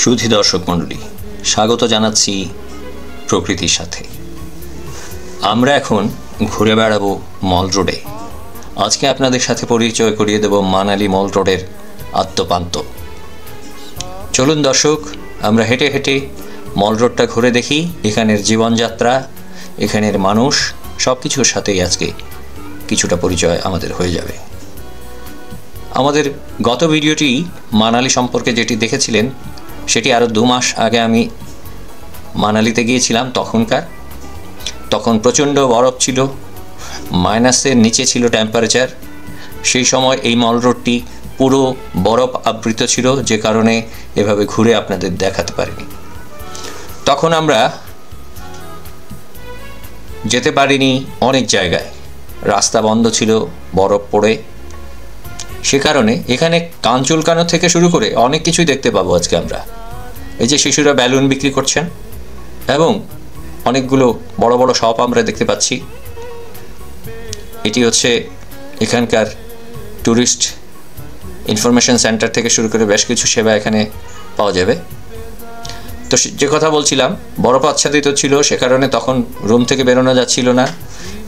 সুধী দর্শক মণ্ডলী, স্বাগত জানাচ্ছি প্রকৃতির সাথে। আমরা এখন ঘুরে বেড়াবো মল রোডে। আজকে আপনাদের সাথে পরিচয় করিয়ে দেব মানালি মল রোডের আদ্যপান্ত। চলুন দর্শক, আমরা হেঁটে হেঁটে মল রোডটা ঘুরে দেখি। এখানের জীবনযাত্রা, এখানের মানুষ, সব কিছুর সাথেই আজকে কিছুটা পরিচয় আমাদের হয়ে যাবে। আমাদের গত ভিডিওটি মানালি সম্পর্কে যেটি দেখেছিলেন, সেটি আরও 2 মাস আগে আমি মানালিতে গিয়েছিলাম। তখন প্রচণ্ড বরফ ছিল, মাইনাসের নিচে ছিল টেম্পারেচার। সেই সময় এই মল রোডটি পুরো বরফ আবৃত ছিল, যে কারণে এভাবে ঘুরে আপনাদের দেখাতে পারিনি। তখন আমরা যেতে পারিনি অনেক জায়গায়, রাস্তা বন্ধ ছিল বরফ পড়ে। সে কারণে এখানে কান চুলকানো থেকে শুরু করে অনেক কিছুই দেখতে পাবো আজকে আমরা। এই যে শিশুরা বেলুন বিক্রি করছেন এবং অনেকগুলো বড় বড় শপ আমরা দেখতে পাচ্ছি। এটি হচ্ছে এখানকার ট্যুরিস্ট ইনফরমেশন সেন্টার থেকে শুরু করে বেশ কিছু সেবা এখানে পাওয়া যাবে। তো যে কথা বলছিলাম, বরফ আচ্ছাদিত ছিল, সে কারণে তখন রুম থেকে বেরোনো যাচ্ছিল না।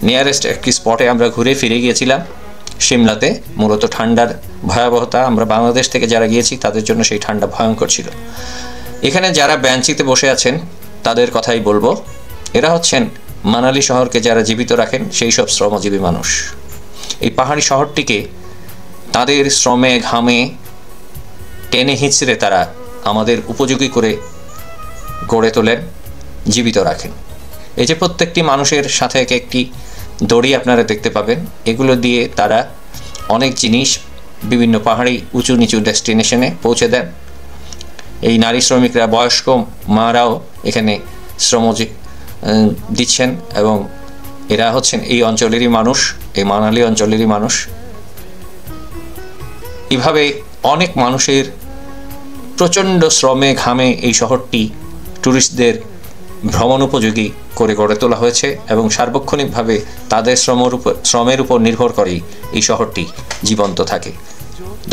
নিয়ারেস্ট একটি স্পটে আমরা ঘুরে ফিরে গিয়েছিলাম সিমলাতে। মূলত ঠান্ডার ভয়াবহতা, আমরা বাংলাদেশ থেকে যারা গিয়েছি তাদের জন্য সেই ঠান্ডা ভয়ঙ্কর ছিল। এখানে যারা বেঞ্চিতে বসে আছেন তাদের কথাই বলবো। এরা হচ্ছেন মানালি শহরকে যারা জীবিত রাখেন, সেই সব শ্রমজীবী মানুষ। এই পাহাড়ি শহরটিকে তাদের শ্রমে ঘামে টেনে হিঁচড়ে তারা আমাদের উপযোগী করে গড়ে তোলেন, জীবিত রাখেন। এই যে প্রত্যেকটি মানুষের সাথে একটি দড়ি আপনারা দেখতে পাবেন, এগুলো দিয়ে তারা অনেক জিনিস বিভিন্ন পাহাড়ি উঁচু নিচু ডেস্টিনেশনে পৌঁছে দেন। এই নারী শ্রমিকরা, বয়স্ক মারাও এখানে শ্রম দিচ্ছেন এবং এরা হচ্ছেন এই অঞ্চলেরই মানুষ, এই মানালি অঞ্চলেরই মানুষ। এভাবে অনেক মানুষের প্রচণ্ড শ্রমে ঘামে এই শহরটি ট্যুরিস্টদের ভ্রমণ উপযোগী করে গড়ে তোলা হয়েছে এবং সার্বক্ষণিকভাবে তাদের শ্রমের উপর নির্ভর করেই এই শহরটি জীবন্ত থাকে।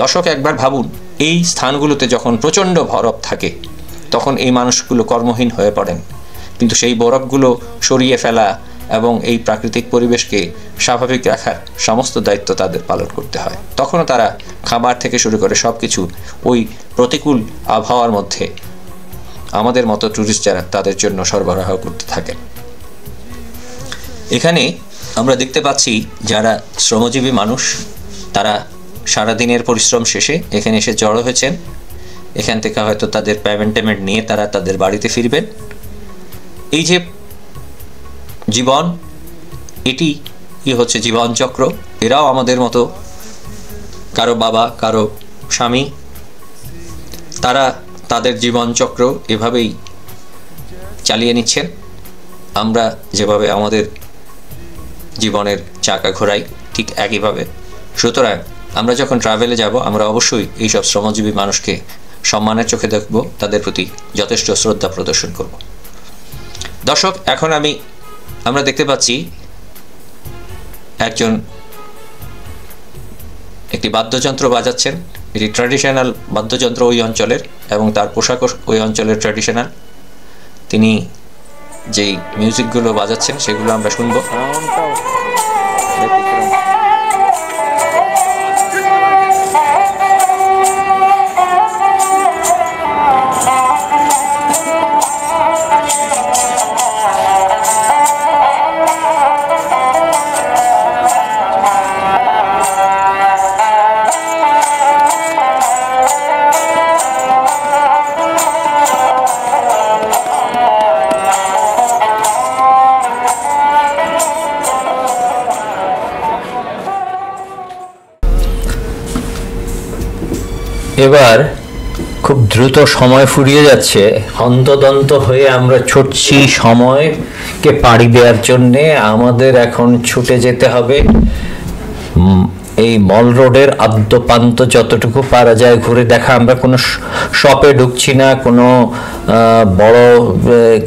দর্শক, একবার ভাবুন, এই স্থানগুলোতে যখন প্রচণ্ড বরফ থাকে তখন এই মানুষগুলো কর্মহীন হয়ে পড়েন, কিন্তু সেই বরফগুলো সরিয়ে ফেলা এবং এই প্রাকৃতিক পরিবেশকে স্বাভাবিক রাখার সমস্ত দায়িত্ব তাদের পালন করতে হয়। তখনও তারা খাবার থেকে শুরু করে সব কিছু ওই প্রতিকূল আবহাওয়ার মধ্যে আমাদের মতো ট্যুরিস্ট যারা, তাদের জন্য সরবরাহ করতে থাকেন। এখানে আমরা দেখতে পাচ্ছি যারা শ্রমজীবী মানুষ, তারা সারাদিনের পরিশ্রম শেষে এখানে এসে জড়ো হয়েছেন। এখান থেকে হয়তো তাদের পেমেন্ট নিয়ে তারা তাদের বাড়িতে ফিরবেন। এই যে জীবন, এটি হচ্ছে জীবনচক্র। এরাও আমাদের মতো কারো বাবা, কারো স্বামী, তারা তাদের জীবনচক্র এভাবেই চালিয়ে নিচ্ছেন। আমরা যেভাবে আমাদের জীবনের চাকা ঘোরাই, ঠিক একইভাবে। সুতরাং আমরা যখন ট্রাভেলে যাব, আমরা অবশ্যই এইসব শ্রমজীবী মানুষকে সম্মানের চোখে দেখব, তাদের প্রতি যথেষ্ট শ্রদ্ধা প্রদর্শন করব। দর্শক, এখন আমরা দেখতে পাচ্ছি একটি বাদ্যযন্ত্র বাজাচ্ছেন। এটি ট্র্যাডিশনাল বাদ্যযন্ত্র ওই অঞ্চলের এবং তার পোশাকও ওই অঞ্চলের ট্র্যাডিশনাল। তিনি যেই মিউজিকগুলো বাজাচ্ছেন সেগুলো আমরা শুনবো। এবার খুব দ্রুত সময় ফুরিয়ে যাচ্ছে, হন্তদন্ত হয়ে আমরা ছুটছি সময়কে পাড়ি দেওয়ার জন্যে। আমাদের এখন ছুটে যেতে হবে এই মল রোডের আদ্যপান্ত, যতটুকু পারা যায় ঘুরে দেখা। আমরা কোনো শপে ঢুকছি না, কোনো বড়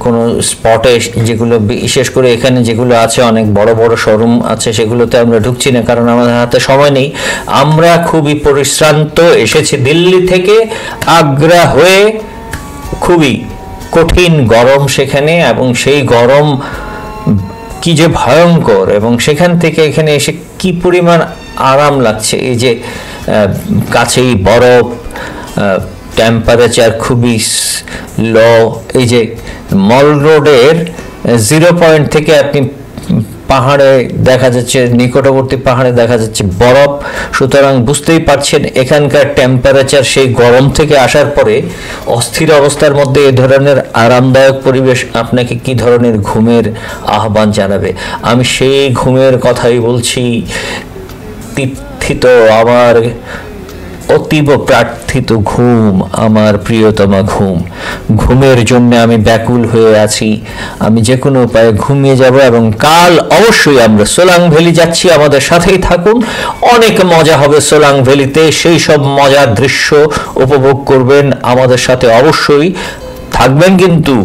কোনো স্পটে, যেগুলো বিশেষ করে এখানে যেগুলো আছে অনেক বড় বড় শোরুম আছে, সেগুলোতে আমরা ঢুকছি না, কারণ আমাদের হাতে সময় নেই। আমরা খুবই পরিশ্রান্ত, এসেছি দিল্লি থেকে, আগ্রা হয়ে খুবই কঠিন গরম সেখানে, এবং সেই গরম কি যে ভয়ঙ্কর, এবং সেখান থেকে এখানে এসে কি পরিমাণ আরাম লাগছে। এই যে কাছেই বরফ, টেম্পারেচার খুবই লো, এই যে মল রোডের 0 পয়েন্ট থেকে আপনি পাহাড়ে দেখা যাচ্ছে, নিকটবর্তী পাহাড়ে দেখা যাচ্ছে বরফ। সুতরাং বুঝতেই পারছেন এখানকার টেম্পারেচার সেই গরম থেকে আসার পরে অস্থির অবস্থার মধ্যে এ ধরনের আরামদায়ক পরিবেশ আপনাকে কি ধরনের ঘুমের আহ্বান জানাবে। আমি সেই ঘুমের কথাই বলছি, তিথিত আমার অতীব প্রার্থিত ঘুম, আমার প্রিয়তমা ঘুম। ঘুমের জন্য আমি ব্যাকুল হয়ে আছি। আমি যে কোনো উপায়ে ঘুমিয়ে যাব, এবং কাল অবশ্যই আমরা সোলাং ভ্যালি যাচ্ছি। আমাদের সাথেই থাকুন, অনেক মজা হবে সোলাং ভ্যালিতে। সেই সব মজার দৃশ্য উপভোগ করবেন, আমাদের সাথে অবশ্যই থাকবেন কিন্তু।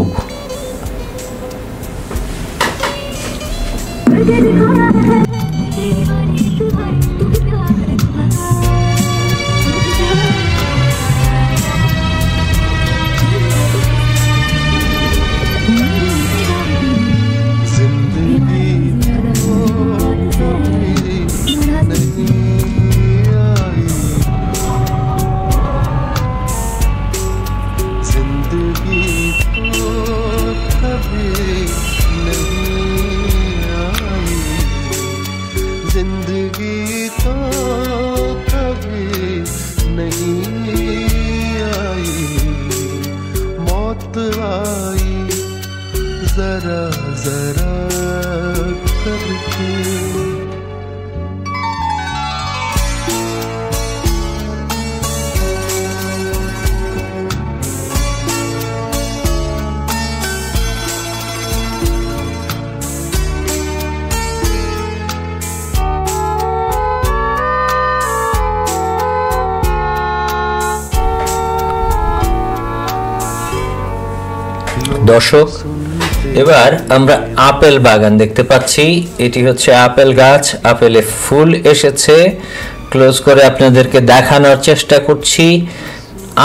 দর্শক, এবার আমরা আপেল বাগান দেখতে পাচ্ছি। এটি হচ্ছে আপেল গাছ, আপেলে ফুল এসেছে। ক্লোজ করে আপনাদেরকে দেখানোর চেষ্টা করছি।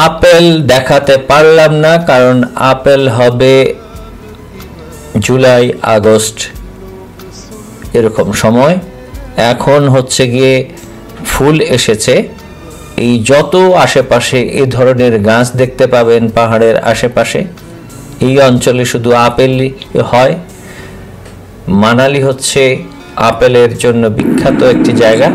আপেল দেখাতে পারলাম না, কারণ আপেল হবে জুলাই আগস্ট এরকম সময়। এখন হচ্ছে গিয়ে ফুল এসেছে। এই যত আশেপাশে এই ধরনের গাছ দেখতে পাবেন পাহাড়ের আশেপাশে, এই অঞ্চলে শুধু আপেলই হয়। মানালি হচ্ছে আপেলের জন্য বিখ্যাত একটি জায়গা।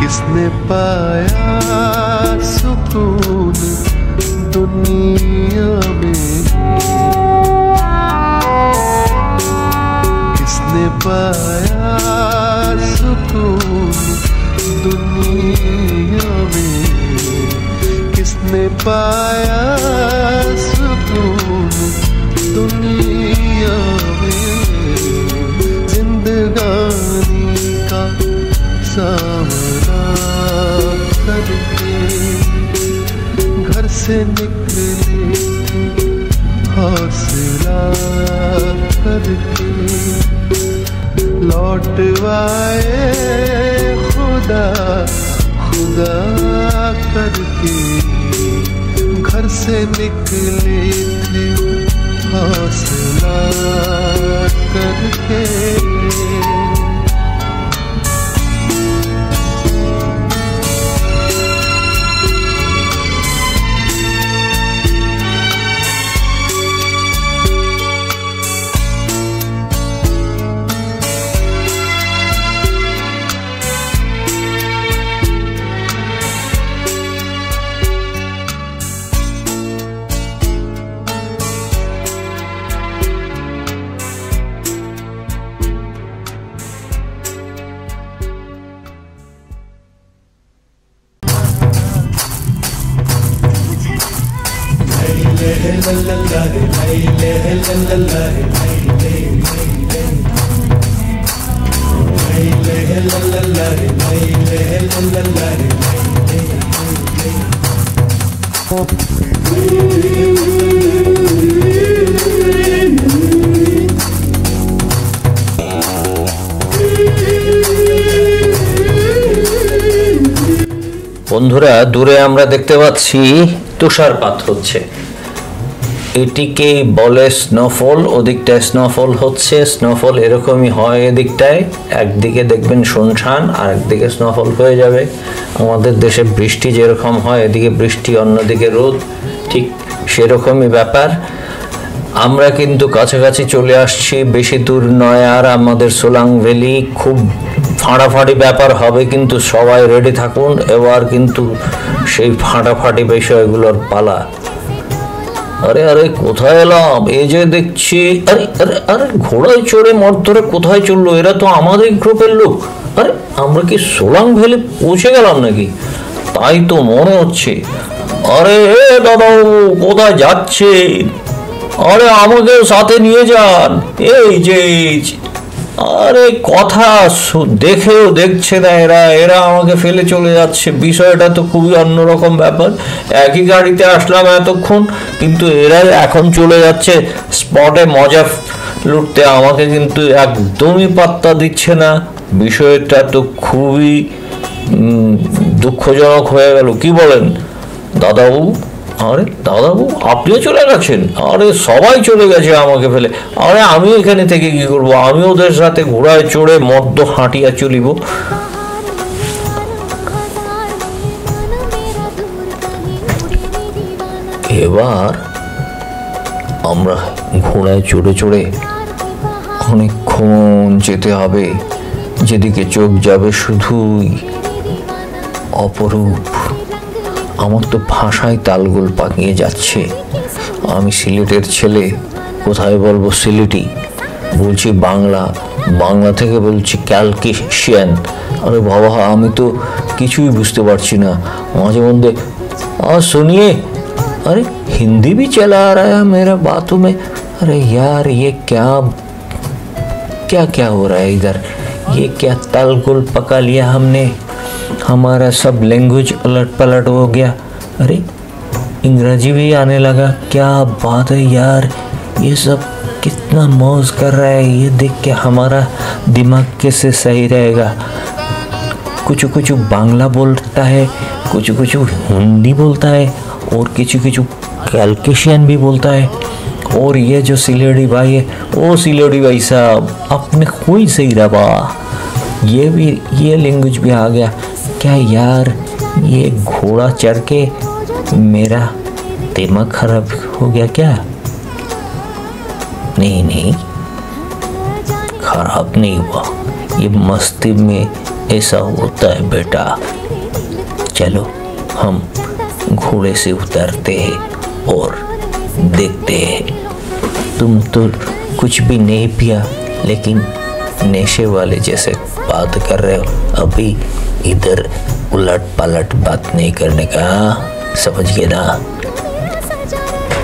किसने पाया सुकून दुनिया में, किसने पाया सुकून दुनिया में, किसने पाया सुकून दुनिया में। जिंदगानी का सामना करके घर से निकले हौसला करके, लौट आए खुदा खुदा करके। घर से निकले थे हौसला करके। la la la বন্ধুরা, দূরে আমরা দেখতে পাচ্ছি তুষারপাত হচ্ছে। এটিকেই বলে স্নোফল। ওদিকটায় স্নোফল হচ্ছে। স্নোফল এরকমই হয় এদিকটায়, একদিকে দেখবেন শুনশান আর একদিকে স্নোফল হয়ে যাবে। আমাদের দেশে বৃষ্টি যেরকম হয়, এদিকে বৃষ্টি অন্যদিকে রোদ, ঠিক সেরকমই ব্যাপার। আমরা কিন্তু কাছাকাছি চলে আসছি, বেশি দূর নয় আর আমাদের সোলাং ভ্যালি। খুব ফাটাফাটি ব্যাপার হবে, কিন্তু সবাই রেডি থাকুন। এবার কিন্তু সেই ফাটাফাটি বিষয়গুলোর পালা। আরে আরে কোথায় এলাম? এই যে দেখছি, আরে আরে আরে ঘোড়ায় চড়ে মর্তরে কোথায় চললো? এরা তো আমাদের গ্রুপের লোক। আরে আমরা কি সোলাং ভ্যালি পৌঁছে গেলাম নাকি? তাই তো মনে হচ্ছে। আরে দাদা, কোথায় যাচ্ছে? আরে আমাকে সাথে নিয়ে যান। এই যে, আরে কথা দেখেও দেখছে না এরা, এরা আমাকে ফেলে চলে যাচ্ছে। বিষয়টা তো খুবই অন্যরকম ব্যাপার। একই গাড়িতে আসলাম এতক্ষণ, কিন্তু এরা এখন চলে যাচ্ছে স্পটে মজা লুটতে। আমাকে কিন্তু একদমই পাত্তা দিচ্ছে না। বিষয়টা তো খুবই দুঃখজনক হয়ে গেল। কি বলেন দাদাবাবু? আরে দাদাবাবু, আপনিও চলে গেছেন? আরে সবাই চলে গেছে আমাকে ফেলে। আরে আমি এখানে থেকে কি করবো? আমি ওদের সাথে ঘোড়ায় চড়ে মদ্য হাঁটিয়া চলিব। এবার আমরা ঘোড়ায় চড়ে চড়ে অনেকক্ষণ যেতে হবে। যেদিকে চোখ যাবে শুধুই অপরূপ। আমার তো ভাষায় তালগোল পাকিয়ে যাচ্ছে। আমি সিলেটের ছেলে, কোথায় বলবো সিলেটি, বলছি বাংলা, বাংলা থেকে বলছি ক্যালকেশিয়ান। अरे बाबा हमें तो किसी भी बुझते पारছি না মাঝে মধ্যে सुनिए अरे हिंदी भी चला आ रहा है मेरा बातों में। अरे यार ये क्या क्या क्या हो रहा है इधर, ये क्या तालगुल पका लिया हमने, हमारा सब लैंग्वेज उलट पलट हो गया। अरे अंग्रेजी भी आने लगा, क्या बात है यार, ये सब कितना मौज कर रहा है, ये देख के हमारा दिमाग कैसे सही रहेगा। कुछ कुछ बांग्ला बोलता है, कुछ कुछ हिंदी बोलता है और कुछ कुछ कैलकेशियन भी बोलता है। और ये जो सिलेडी भाई है, ओ सिलेडी भाई साहब आपने कोई सही रहा, ये भी ये लैंग्वेज भी आ गया क्या यार। ये घोड़ा चढ़ के मेरा दिमाग खराब हो गया क्या? नहीं नहीं खराब नहीं हुआ, ये मस्ती में ऐसा होता है बेटा। चलो हम घोड़े से उतरते हैं और देखते हैं। तुम तो कुछ भी नहीं पिया लेकिन नशे वाले जैसे बात कर रहे हो। अभी इधर उलट पलट बात नहीं करने का, समझ गए ना?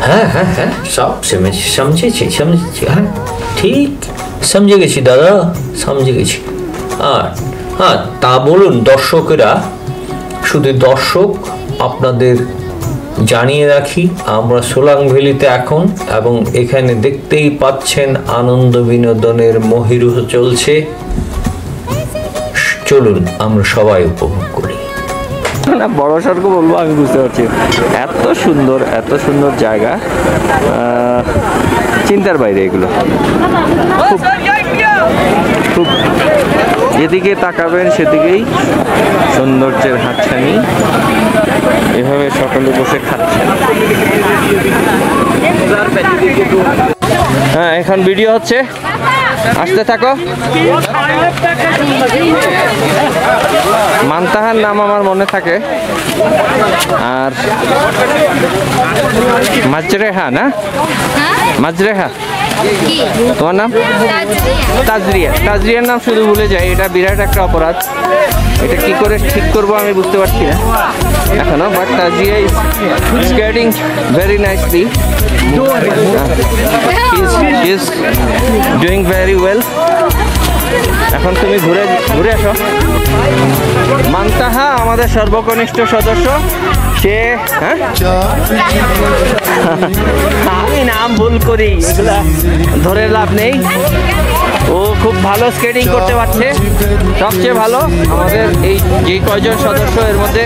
हाँ हाँ हाँ सब समझे हाँ ठीक समझे गेছি দাদা, समझे गेছি। हाँ তা বলুন দর্শকেরা, শুধু দর্শক আপনাদের জানিয়ে রাখি আমরা সোলাং ভ্যালিতে এখন, এবং এখানে দেখতেই পাচ্ছেন আনন্দ বিনোদনের মহিরু চলছে। চলুন আমরা সবাই উপভোগ করি। না বড় সড়ক বলবো আমি বুঝতে পারছি, এত সুন্দর জায়গা, চিন্তার বাইরে এগুলো। খুব যেদিকে তাকাবেন সেদিকেই সৌন্দর্যের হাতছানি, এভাবে সকলে বসে খাচ্ছেন। হ্যাঁ এখন ভিডিও হচ্ছে, আসতে থাকো। মান্তাহার নাম আমার মনে থাকে, আর মাজরেহা না, মাজরেহা তোমার নাম? তাজরিয়া। তাজরিয়ার নাম শুধু ভুলে যাই, এটা বিরাট একটা অপরাধ। এটা কি করে ঠিক করবো আমি বুঝতে পারছি না এখনো, but Tajria is getting very nicely, is doing very well. এখন তুমি ঘুরে আসো। মান্তাহা আমাদের সর্বকনিষ্ঠ সদস্য, সে হ্যাঁ আমি নাম ভুল করি, এগুলা ধরে লাভ নেই। ও খুব ভালো স্কেটিং করতে পারছে, সবচেয়ে ভালো আমাদের এই যে কয়জন সদস্য এর মধ্যে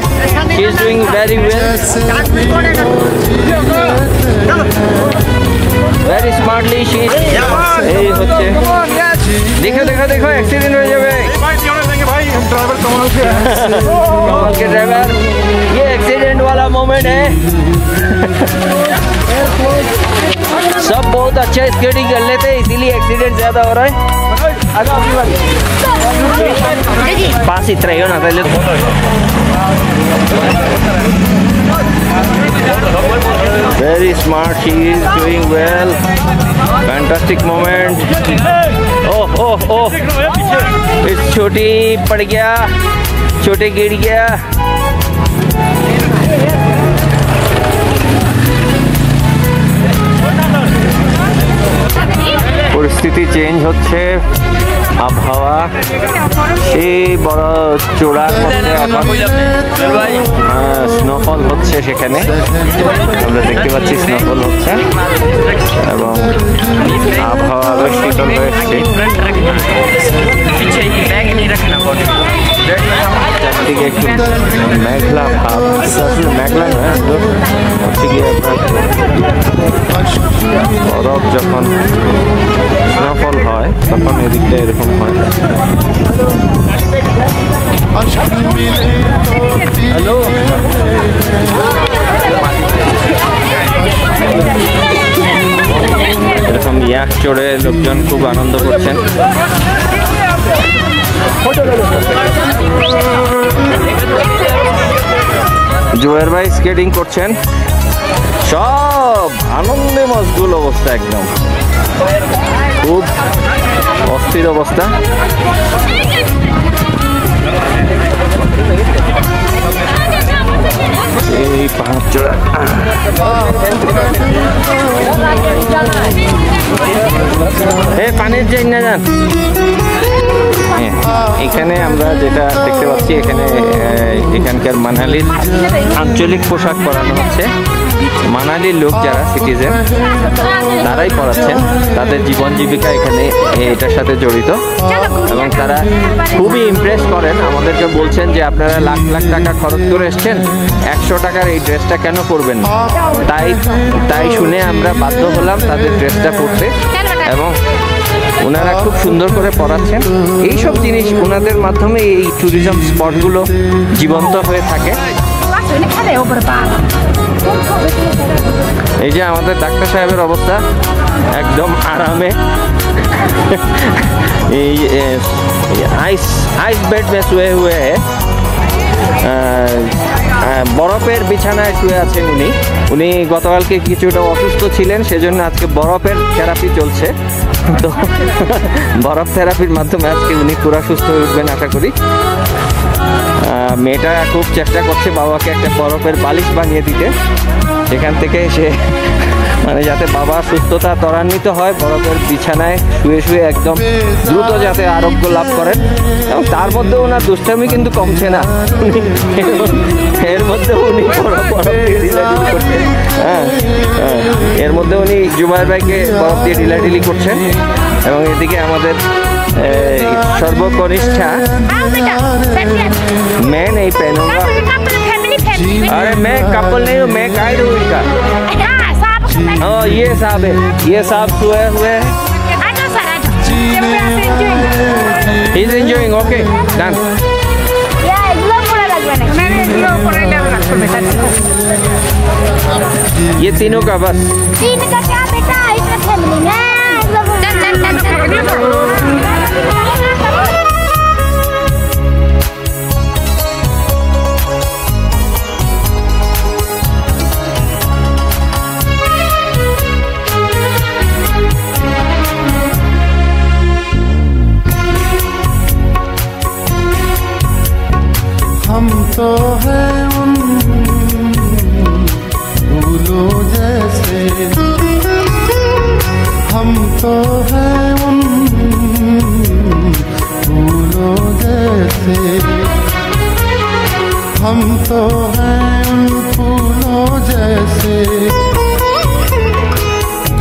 he is doing very well, very smartly she. এই হচ্ছে দেখো দেখো দেখো অ্যাক্সিডেন্ট হয়ে যাবে। कमाल के ड्राइवर, ये एक्सीडेंट वाला मोमेंट है। सब बहुत अच्छा स्केटिंग कर लेते हैं, इसीलिए एक्सीडेंट ज्यादा हो रहा है। पास इतना ही हो ना पहले। Very smart, she is doing well. Fantastic moment. ओह ओह ओह, इस छोटी पड़ गया, छोटे गिर गया। পরিস্থিতি চেঞ্জ হচ্ছে, আবহাওয়া সেই বড় চূড়ার মধ্যে এখন স্নোফল হচ্ছে, সেখানে আমরা দেখতে পাচ্ছি স্নোফল হচ্ছে এবং আবহাওয়া বেশ শীতল হয়ে এসছে। চারদিকে একটু মেঘলা ভাব, আসলে মেঘলা নয়, হচ্ছে গিয়ে আপনার বরফ যখন স্নোফল হয় তখন এদিকটা এরকম হয়। হ্যালো, এরকম ইয়াক চড়ে লোকজন খুব আনন্দ করছেন। জুয়ের ভাই স্কেটিং করছেন, সব আনন্দে মশগুল অবস্থা, একদম খুব অস্থির অবস্থা। এই পাহাড় চড়া পানির যাই না যান। এখানে আমরা যেটা দেখতে পাচ্ছি, এখানকার মানালির আঞ্চলিক পোশাক পরানো হচ্ছে। মানালির লোক যারা সিটিজেন তারাই পড়াচ্ছেন, তাদের জীবন জীবিকা এখানে এটার সাথে জড়িত এবং তারা খুবই ইমপ্রেস করেন। আমাদেরকে বলছেন যে আপনারা লাখ লাখ টাকা খরচ করে এসছেন, 100 টাকার এই ড্রেসটা কেন পরবেন? তাই শুনে আমরা বাধ্য হলাম তাদের ড্রেসটা পরতে এবং ওনারা খুব সুন্দর করে পড়াচ্ছেন। এইসব জিনিস ওনাদের মাধ্যমে এই ট্যুরিজম স্পটগুলো জীবন্ত হয়ে থাকে। এই যে আমাদের ডাক্তার সাহেবের অবস্থা একদম আরামে এই আইস বেড মে শুয়ে হুয়ে, বরফের বিছানায় শুয়ে আছেন উনি গতকালকে কিছুটা অসুস্থ ছিলেন, সেজন্য আজকে বরফের থেরাপি চলছে। তো বরফ থেরাপির মাধ্যমে আজকে উনি পুরা সুস্থ হয়ে উঠবেন আশা করি। মেয়েটা খুব চেষ্টা করছে বাবাকে একটা বরফের বালিশ বানিয়ে দিতে, সেখান থেকে সে মানে যাতে বাবার সুস্থতা ত্বরান্বিত হয়, বরফের বিছানায় শুয়ে শুয়ে একদম দ্রুত যাতে আরোগ্য লাভ করেন। এবং তার মধ্যে ওনার দুষ্টামি কিন্তু কমছে না, এর মধ্যে উনি এর মধ্যে উনি জুবাইর ভাইকে বরফ দিয়ে ঢিলাঢিলি করছেন এবং এদিকে আমাদের সর্বকনিষ্ঠা मैं नहीं पहनूंगा। अरे मैं कपल नहीं हूँ, मैं गाइड हूँ इनका। हाँ ये साहब है, ये साहब सोए हुए हैं। He's enjoying, okay, done. ये तीनों का बस। तीन का क्या बेटा, इतना फैमिली में। हम तो हैं उन फूलों जैसे, हम तो हैं उन फूलों जैसे, हम तो हैं उन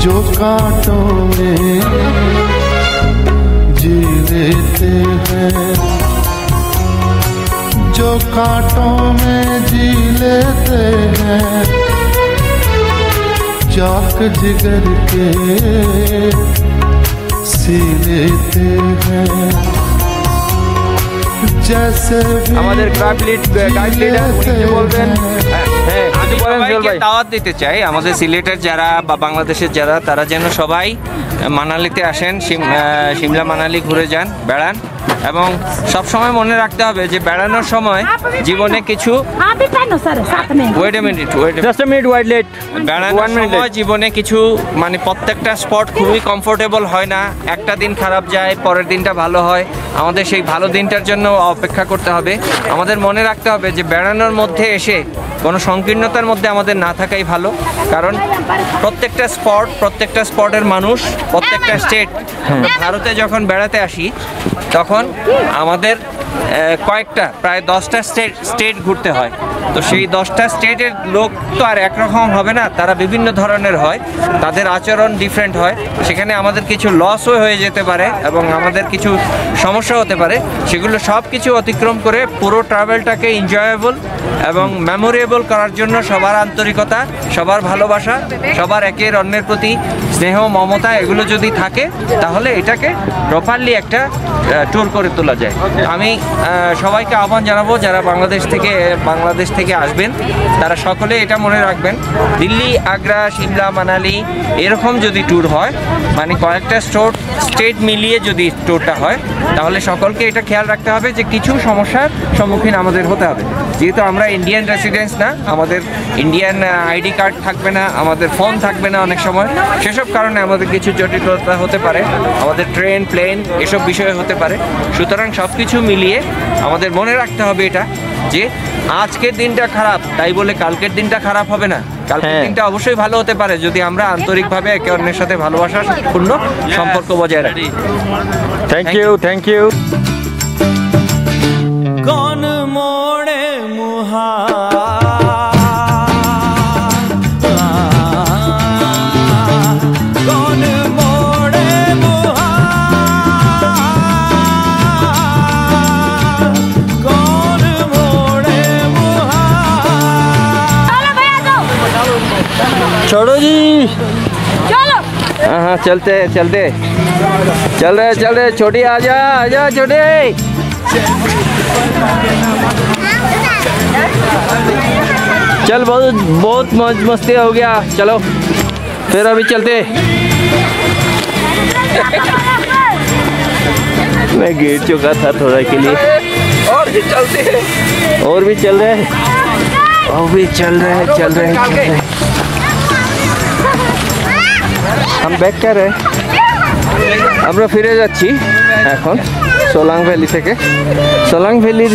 जो कांटों में जी लेते हैं, जो कांटों में जी लेते हैं, चाक जिगर के सी लेते हैं, जैसे আমাদের ক্রাফট লিডার উনি বলবেন। হ্যাঁ, আমি সবাইকে দাওয়াত দিতে চাই, আমাদের সিলেটের যারা বা বাংলাদেশের যারা, তারা যেন সবাই মানালিতে আসেন, সিমলা মানালি ঘুরে যান, বেড়ান। এবং সব সময় মনে রাখতে হবে যে বেড়ানোর সময় জীবনে কিছু বেড়ানোর সময় জীবনে কিছু মানে প্রত্যেকটা স্পট খুবই কমফোর্টেবল হয় না, একটা দিন খারাপ যায়, পরের দিনটা ভালো হয়। আমাদের সেই ভালো দিনটার জন্য অপেক্ষা করতে হবে। আমাদের মনে রাখতে হবে যে বেড়ানোর মধ্যে এসে কোনো সংকীর্ণতার মধ্যে আমাদের না থাকাই ভালো, কারণ প্রত্যেকটা স্পটের মানুষ, প্রত্যেকটা স্টেট, ভারতে যখন বেড়াতে আসি তখন আমাদের কয়েকটা প্রায় 10টা স্টেট ঘুরতে হয়। তো সেই 10টা স্টেটের লোক তো আর একরকম হবে না, তারা বিভিন্ন ধরনের হয়, তাদের আচরণ ডিফারেন্ট হয়। সেখানে আমাদের কিছু লসও হয়ে যেতে পারে এবং আমাদের কিছু সমস্যা হতে পারে। সেগুলো সব কিছু অতিক্রম করে পুরো ট্রাভেলটাকে এনজয়েবল এবং মেমোরেবল করার জন্য সবার আন্তরিকতা, সবার ভালোবাসা, সবার একের অন্যের প্রতি স্নেহ, মমতা, এগুলো যদি থাকে তাহলে এটাকে প্রপারলি একটা ট্যুর করে তোলা যায়। আমি সবাইকে আহ্বান জানাবো যারা বাংলাদেশ থেকে আসবেন, তারা সকলে এটা মনে রাখবেন, দিল্লি, আগ্রা, সিমলা, মানালি এরকম যদি ট্যুর হয়, মানে কয়েকটা স্টেট মিলিয়ে যদি ট্যুরটা হয়, তাহলে সকলকে এটা খেয়াল রাখতে হবে যে কিছু সমস্যার সম্মুখীন আমাদের হতে হবে। যেহেতু আমরা ইন্ডিয়ান রেসিডেন্টস না, আমাদের ইন্ডিয়ান আইডি কার্ড থাকবে না, আমাদের ফোন থাকবে না অনেক সময়, সেসব কারণে আমাদের কিছু জটিলতা হতে পারে, আমাদের ট্রেন, প্লেন এসব বিষয়ে হতে পারে। সুতরাং সব কিছু মিলিয়ে আমাদের মনে রাখতে হবে এটা যে আজকের দিনটা খারাপ তাই বলে কালকের দিনটা খারাপ হবে না। কালকের দিনটা অবশ্যই ভালো হতে পারে যদি আমরা আন্তরিকভাবে একে অন্যের সাথে ভালোবাসাপূর্ণ সম্পর্ক বজায় রাখি। Thank you. কোন মোড়ে মুহা छोड़ो जी, चलो। हाँ, चलते चल रहे छोटी, आजा छोटे। चल, बहुत मौज मस्ती हो गया, चलो फिर अभी चलते। मैं गिर चुका था थोड़ा के लिए, और भी चल रहे। हम ব্যাক করে আমরা ফিরে যাচ্ছি এখন সোলাং ভ্যালি থেকে। সোলাং ভ্যালির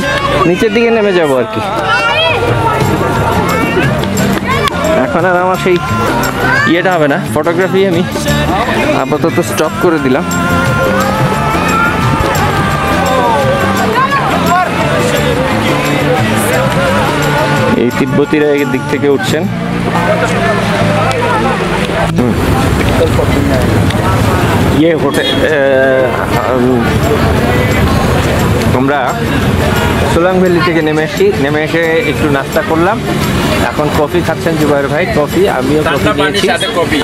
নিচের দিকে নেমে যাব আর কি। এখন আর আমার সেই ইয়েটা হবে না, ফটোগ্রাফি আমি আপাতত স্টপ করে দিলাম। এই তিব্বতীরা এই দিক থেকে উঠছেন। ये होटल আমরা সোলাং ভ্যালি থেকে নেমে এসে একটু নাস্তা করলাম। এখন কফি খাচ্ছেন জুবাইর ভাই, কফি, আমিও কফি নিয়েছি।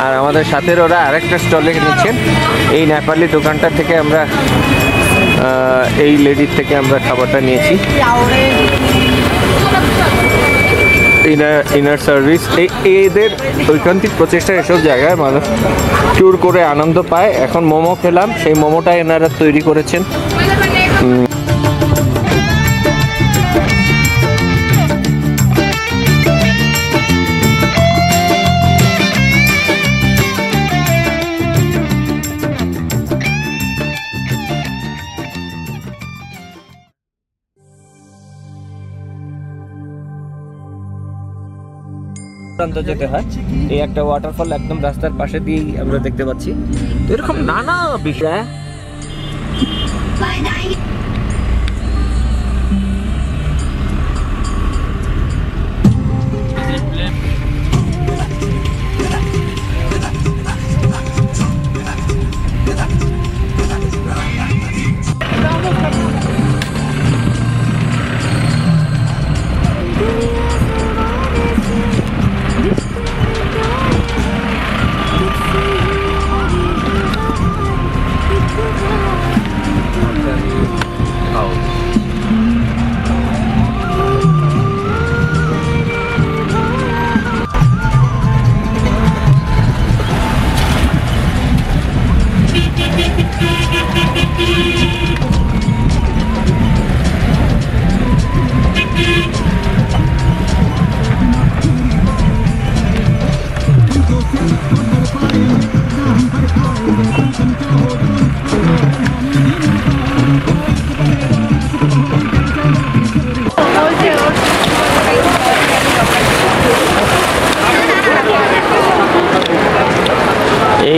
আর আমাদের সাথে ওরা আরেকটা স্টলে নিচ্ছেন। এই নেপালি দোকানটা থেকে আমরা এই লেডির থেকে আমরা খাবারটা নিয়েছি। ইনার সার্ভিস, এদের ঐকান্তিক প্রচেষ্টা, এসব জায়গায় মানুষ ট্যুর করে আনন্দ পায়। এখন মোমো খেলাম, সেই মোমোটা এনারা তৈরি করেছেন। যেতে হয়, এই একটা ওয়াটারফল একদম রাস্তার পাশে দিয়েই আমরা দেখতে পাচ্ছি। তো এরকম নানা বিষয়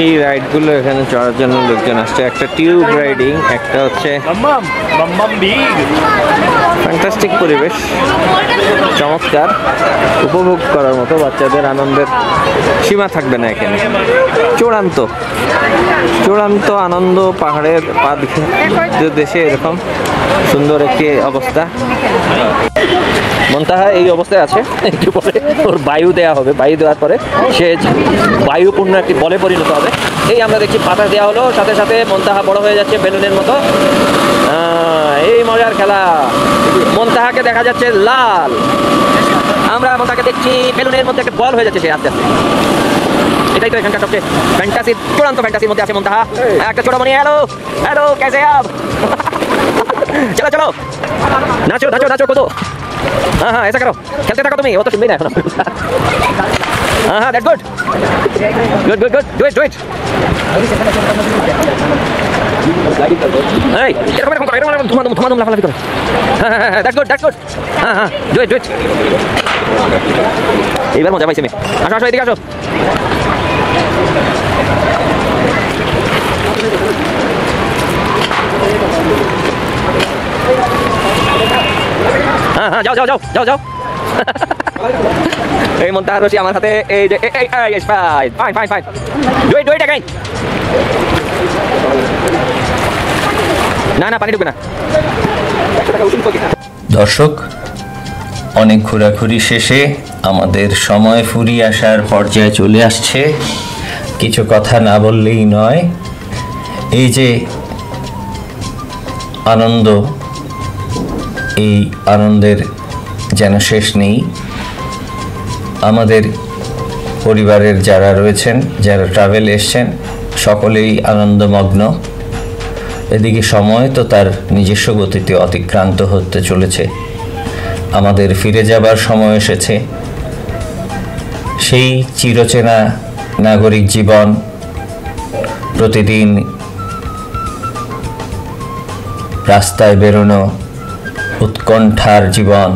এই রাইডগুলো এখানে চড়ার জন্য লোকজন আসছে। একটা টিউব রাইডিং, একটা হচ্ছে ফ্যান্টাস্টিক পরিবেশ, চমৎকার, উপভোগ করার মতো, বাচ্চাদের আনন্দের সীমা থাকবে না এখানে। চূড়ান্ত চূড়ান্ত আনন্দ, পাহাড়ের দেশে এরকম সুন্দর একটি অবস্থা। মুনতাহা এই অবস্থায় আছে, একটু পরে ওর বায়ু দেওয়া হবে, বায়ু দেওয়ার পরে সে বায়ুপূর্ণ একটি বলে পরিণত হবে। এই আমরা দেখছি পাতা দেওয়া হলো, সাথে সাথে মুনতাহা বড় হয়ে যাচ্ছে বেলুনের মতো। এই মজার খেলা। মুনতাহাকে দেখা যাচ্ছে লাল, আমরা মুনতাহাকে দেখছি বেলুনের মধ্যে একটা বল হয়ে যাচ্ছে সে আস্তে আস্তে। এটাই তো এখানকার সবচেয়ে ফ্যান্টাসি, চূড়ান্ত ফ্যান্টাসির মধ্যে আছে মুনতাহা। একটা ছোট মনি, হ্যালো হ্যালো, कैसे आप? चलो चलो, नाचो नाचो नाचो कूदो। हाँ हाँ, ऐसा करो, खेलते থাকো তুমি, ও তো শুনবেই না এখন। हाँ हाँ, that's good, good good good, do it do it। এই এরকম এরকম করো, এরকম ধুমাধুম লাফালাফি করো। হ্যাঁ হ্যাঁ, that's good that's good। হ্যাঁ হ্যাঁ, do it do it। এইবার মজা পাইছি আমি। আসো আসো, এদিকে আসো। হ্যাঁ হ্যাঁ, যাও যাও যাও যাও যাও। এই মুনতাহা রশি আমার হাতে, এই যে এই fine fine fine, do it again. না না, পানি ঢুকবে না। দর্শক, অনেক ঘোরাঘুরি শেষে আমাদের সময় ফুরিয়ে আসার পর্যায়ে চলে আসছে। কিছু কথা না বললেই নয়। এই যে আনন্দ, এই আনন্দের যেন শেষ নেই। আমাদের পরিবারের যারা রয়েছেন, যারা ট্রাভেল এসছেন, সকলেই আনন্দমগ্ন। এদিকে সময় তো তার নিজস্ব গতিতে অতিক্রান্ত হতে চলেছে। আমাদের ফিরে যাবার সময় এসেছে। সেই চিরচেনা নাগরিক জীবন, প্রতিদিন রাস্তায় বেরোনো, উৎকণ্ঠার জীবন,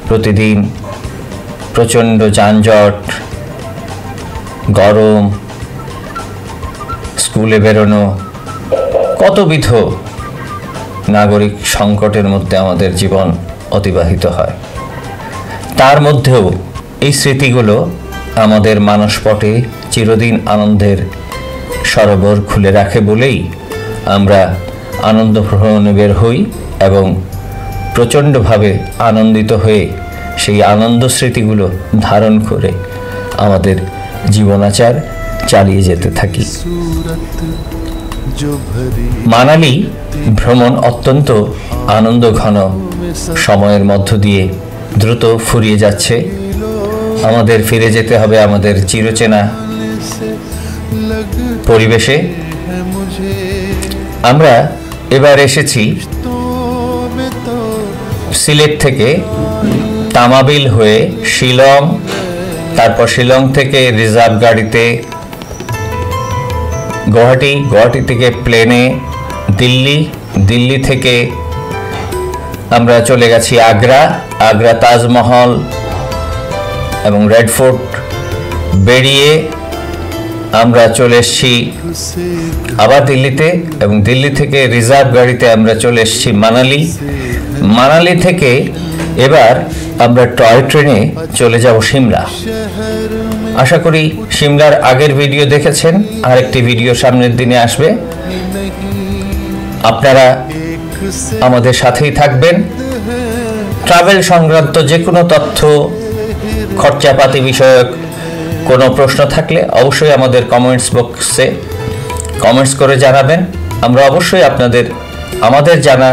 প্রতিদিন প্রচণ্ড যানজট, গরম, স্কুলে বেরোনো, কতবিধ নাগরিক সংকটের মধ্যে আমাদের জীবন অতিবাহিত হয়। তার মধ্যেও এই স্মৃতিগুলো আমাদের মানসপটে চিরদিন আনন্দের সরোবর খুলে রাখে বলেই আমরা আনন্দ ভ্রমণে বের হই এবং প্রচণ্ডভাবে আনন্দিত হয়ে সেই আনন্দ স্মৃতিগুলো ধারণ করে আমাদের জীবনাচার চালিয়ে যেতে থাকি। মানালি ভ্রমণ অত্যন্ত আনন্দ ঘন সময়ের মধ্য দিয়ে দ্রুত ফুরিয়ে যাচ্ছে। আমাদের ফিরে যেতে হবে আমাদের চিরচেনা পরিবেশে। আমরা এবার এসেছি সিলেট থেকে তামাবিল হয়ে শিলং, তারপর শিলং থেকে রিজার্ভ গাড়িতে গুয়াহাটি, গুয়াহাটি থেকে প্লেনে দিল্লি, দিল্লি থেকে আমরা চলে গেছি আগ্রা, আগ্রা তাজমহল এবং রেড ফোর্ট বেরিয়ে আমরা চলে এসেছি আবার দিল্লিতে, এবং দিল্লি থেকে রিজার্ভ গাড়িতে আমরা চলে এসেছি মানালি। মানালি থেকে এবার আমরা টয় ট্রেনে চলে যাব সিমলা। আশা করি সিমলার আগের ভিডিও দেখেছেন, আরেকটি ভিডিও সামনের দিনে আসবে। আপনারা আমাদের সাথেই থাকবেন। ট্রাভেল সংক্রান্ত যে কোনো তথ্য, খরচাপাতি বিষয়ক কোনো প্রশ্ন থাকলে অবশ্যই আমাদের কমেন্টস বক্সে কমেন্টস করে জানাবেন। আমরা অবশ্যই আমাদের জানা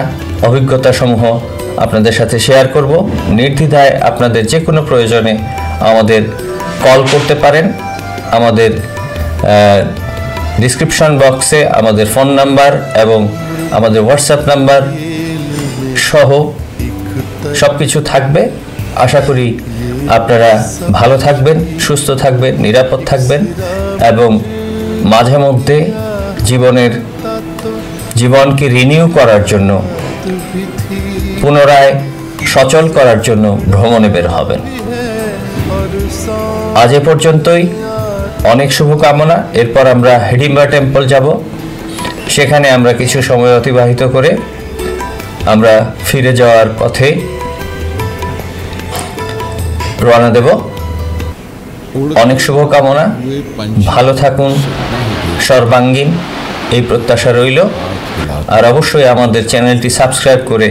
অভিজ্ঞতাসমূহ আপনাদের সাথে শেয়ার করব। নির্দ্বিধায় আপনাদের যে কোনো প্রয়োজনে আমাদের কল করতে পারেন। আমাদের ডিসক্রিপশন বক্সে আমাদের ফোন নাম্বার এবং আমাদের হোয়াটসঅ্যাপ নাম্বার সহ সব কিছু থাকবে। আশা করি আপনারা ভালো থাকবেন, সুস্থ থাকবেন, নিরাপদ থাকবেন এবং মাঝে মধ্যে জীবনকে রিনিউ করার জন্য, পুনরায় সচল করার জন্য ভ্রমণে বের হবেন। আজ এ পর্যন্তই। অনেক শুভকামনা। এরপর আমরা হিডিম্বা টেম্পল যাব, সেখানে আমরা কিছু সময় অতিবাহিত করে আমরা ফিরে যাওয়ার পথে রওনা দেব। অনেক শুভকামনা, ভালো থাকুন সর্বাঙ্গীন, এই প্রত্যাশা রইল। আর অবশ্যই আমাদের চ্যানেলটি সাবস্ক্রাইব করে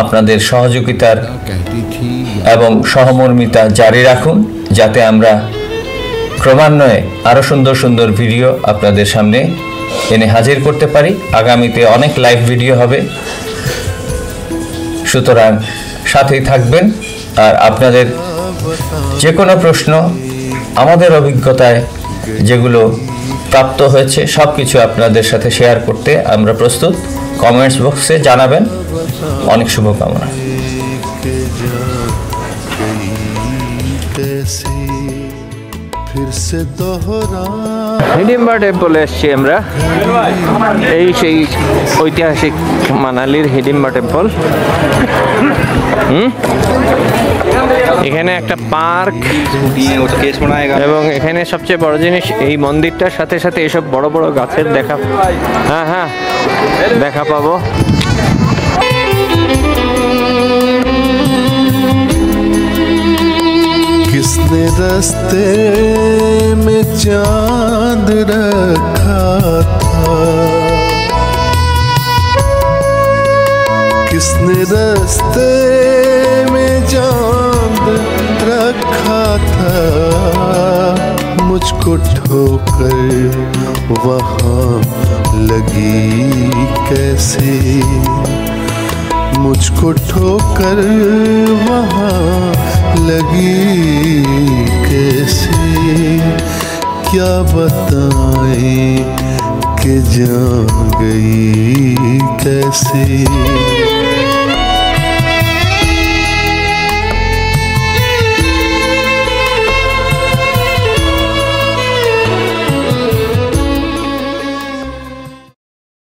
আপনাদের সহযোগিতার এবং সহমর্মিতা জারি রাখুন, যাতে আমরা ক্রমান্বয়ে আরও সুন্দর সুন্দর ভিডিও আপনাদের সামনে এনে হাজির করতে পারি। আগামীতে অনেক লাইভ ভিডিও হবে, সুতরাং সাথেই থাকবেন। আর আপনাদের যে কোনো প্রশ্ন, আমাদের অভিজ্ঞতায় যেগুলো প্রাপ্ত হয়েছে সব কিছু আপনাদের সাথে শেয়ার করতে আমরা প্রস্তুত। কমেন্টস বক্সে জানাবেন। অনেক শুভকামনা। হিডিম্বা টেম্পলে এসছি আমরা, এই সেই ঐতিহাসিক মানালির হিডিম্বা টেম্পল। এখানে একটা পার্ক এবং এখানে সবচেয়ে বড় জিনিস এই মন্দিরটার সাথে সাথে এইসব বড় বড় গাছের দেখা, হ্যাঁ দেখা পাবো। किसने रास्ते में चांद रखा था, किसने रास्ते में चांद रखा था, मुझको ठोकर वहाँ लगी कैसे, मुझको ठोकर वहाँ लगी कैसे, क्या बताएं कि जान गई कैसे।